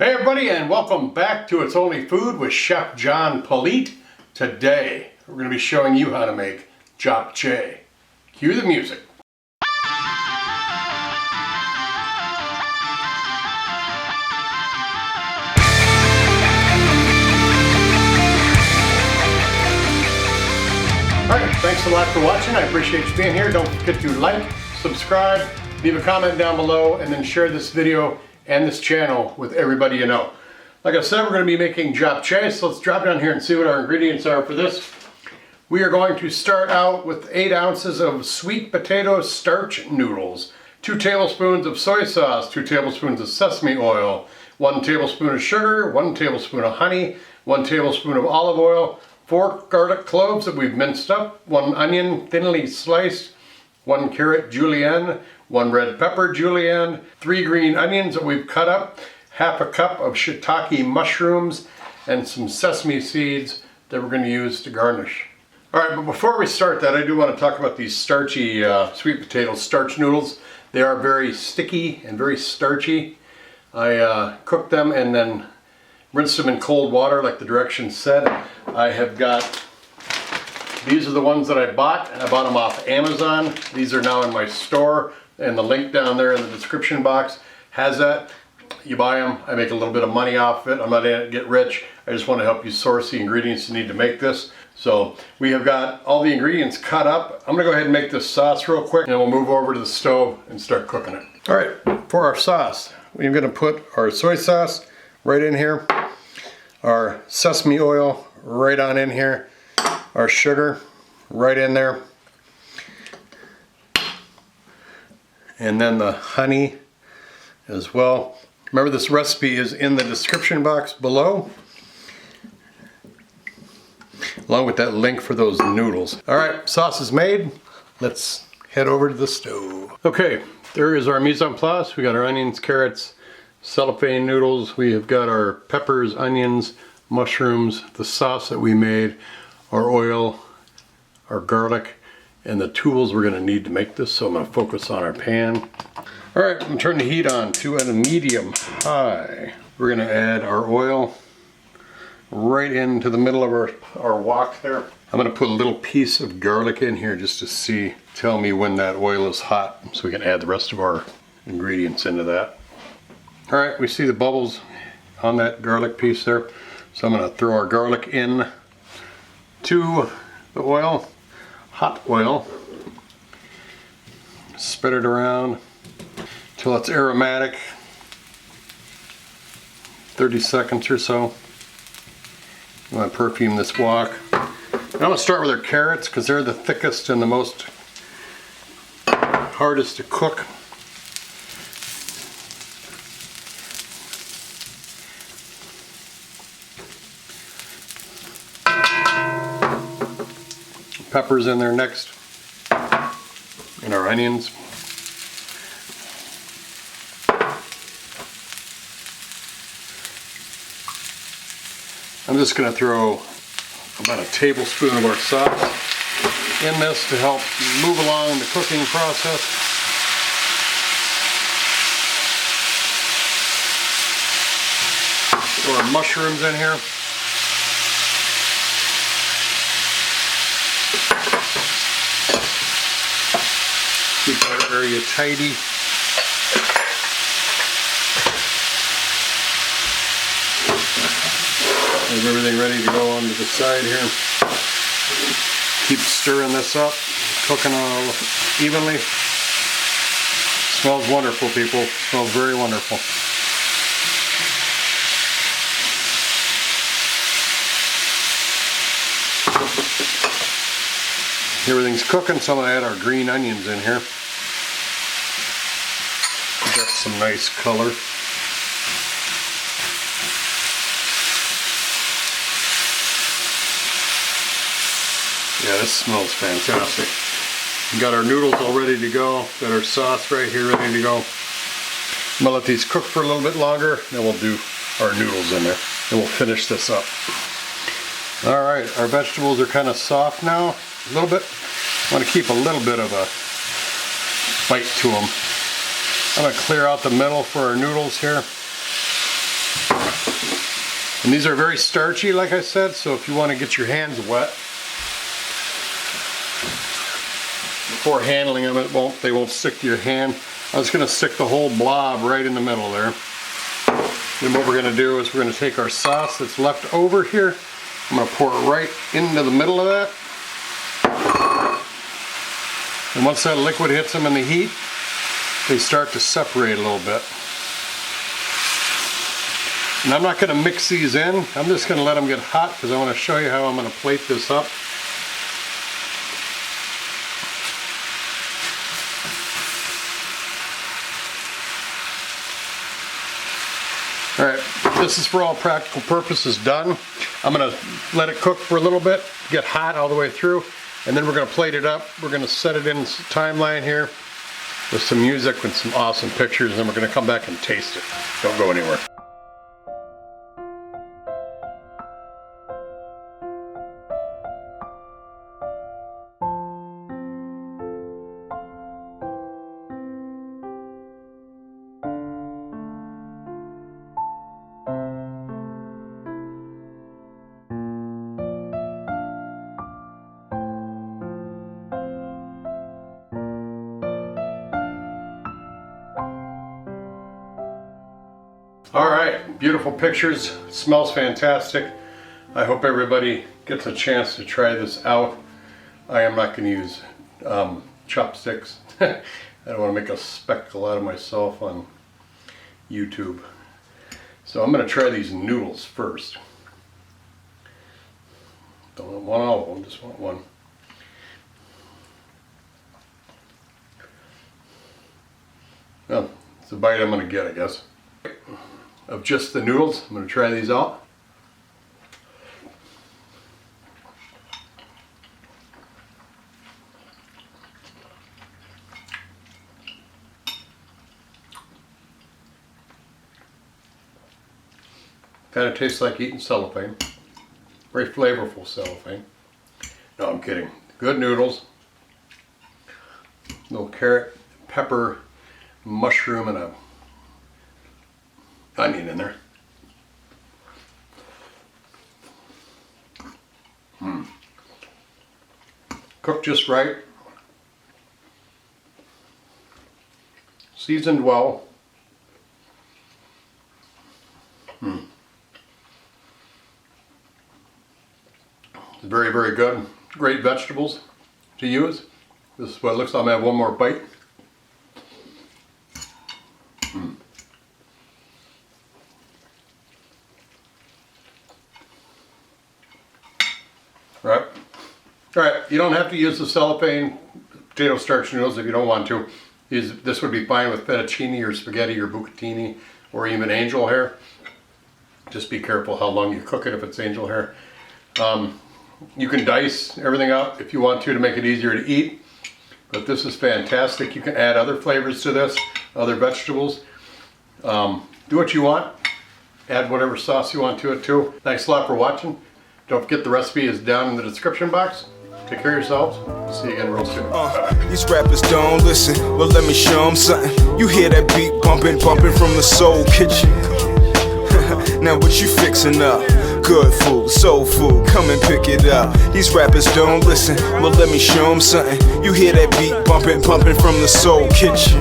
Hey everybody, and welcome back to It's Only Food with Chef John Politte. Today we're going to be showing you how to make Japchae. Cue the music. Alright, thanks a lot for watching. I appreciate you being here. Don't forget to like, subscribe, leave a comment down below, and then share this video and this channel with everybody you know. Like I said, we're going to be making Japchae, so let's drop down here and see what our ingredients are for this. We are going to start out with 8 ounces of sweet potato starch noodles, 2 tablespoons of soy sauce, 2 tablespoons of sesame oil, 1 tablespoon of sugar, 1 tablespoon of honey, 1 tablespoon of olive oil, 4 garlic cloves that we've minced up, 1 onion thinly sliced, 1 carrot julienne, 1 red pepper julienne, 3 green onions that we've cut up, half a cup of shiitake mushrooms, and some sesame seeds that we're going to use to garnish. Alright, but before we start that, I do want to talk about these starchy sweet potato starch noodles. They are very sticky and very starchy. I cooked them and then rinsed them in cold water like the directions said. I have got, these are the ones that I bought, and I bought them off Amazon. These are now in my store, and the link down there in the description box has that. You buy them, I make a little bit of money off it. I'm not in it to get rich. I just want to help you source the ingredients you need to make this. So we have got all the ingredients cut up. I'm going to go ahead and make this sauce real quick, and we'll move over to the stove and start cooking it. All right, for our sauce, we're going to put our soy sauce right in here, our sesame oil right on in here, our sugar right in there, and then the honey as well. Remember, this recipe is in the description box below, along with that link for those noodles. All right, sauce is made. Let's head over to the stove. Okay, there is our mise en place. We got our onions, carrots, cellophane noodles. We have got our peppers, onions, mushrooms, the sauce that we made, our oil, our garlic, and the tools we're going to need to make this. So I'm going to focus on our pan. All right, I'm going to turn the heat on to at a medium high. We're going to add our oil right into the middle of our wok there. I'm going to put a little piece of garlic in here just to tell me when that oil is hot, so we can add the rest of our ingredients into that. All right, we see the bubbles on that garlic piece there. So I'm going to throw our garlic in to the oil, hot oil. Spread it around till it's aromatic. 30 seconds or so. I'm going to perfume this wok. I'm going to start with our carrots because they're the thickest and the most hardest to cook. Peppers in there next, and our onions. I'm just going to throw about a tablespoon of our sauce in this to help move along the cooking process. Throw our mushrooms in here. Keep our area tidy. Have everything ready to go onto the side here. Keep stirring this up, cooking all evenly. Smells wonderful, people. Smells very wonderful. Everything's cooking, so I'm going to add our green onions in here. Got some nice color. Yeah, this smells fantastic. We got our noodles all ready to go. Got our sauce right here ready to go. I'm gonna let these cook for a little bit longer, then we'll do our noodles in there, and we'll finish this up. All right, our vegetables are kind of soft now, a little bit. I want to keep a little bit of a bite to them. I'm going to clear out the middle for our noodles here. And these are very starchy, like I said, so if you want to get your hands wet before handling them, they won't stick to your hand. I was going to stick the whole blob right in the middle there. Then what we're going to do is we're going to take our sauce that's left over here. I'm going to pour it right into the middle of that. And once that liquid hits them in the heat, they start to separate a little bit. And I'm not going to mix these in. I'm just going to let them get hot because I want to show you how I'm going to plate this up. Alright, this is for all practical purposes done. I'm going to let it cook for a little bit, get hot all the way through, and then we're going to plate it up. We're going to set it in the timeline here with some music and some awesome pictures, and then we're going to come back and taste it. Don't go anywhere. Alright, beautiful pictures, smells fantastic. I hope everybody gets a chance to try this out. I am not going to use chopsticks. I don't want to make a spectacle out of myself on YouTube. So I'm going to try these noodles first. Don't want all of them, just want one. Well, it's a bite I'm going to get, I guess. Of just the noodles. I'm going to try these out. Kind of tastes like eating cellophane. Very flavorful cellophane. No, I'm kidding. Good noodles. Little carrot, pepper, mushroom, and a onion in there. Cooked just right. Seasoned well. It's very, very good. Great vegetables to use. This is what it looks like. I'm going to have one more bite. Right. Alright, you don't have to use the cellophane potato starch noodles if you don't want to. This would be fine with fettuccine or spaghetti or bucatini or even angel hair. Just be careful how long you cook it if it's angel hair. You can dice everything up if you want to make it easier to eat. But this is fantastic. You can add other flavors to this, other vegetables. Do what you want. Add whatever sauce you want to it too. Thanks a lot for watching. Don't forget the recipe is down in the description box. Take care of yourselves. We'll see you again real soon. These rappers don't listen, well let me show them something. You hear that beat bumping from the soul kitchen. Now what you fixing up? Good food, soul food, come and pick it up. These rappers don't listen, well let me show them something. You hear that beat bumping from the soul kitchen.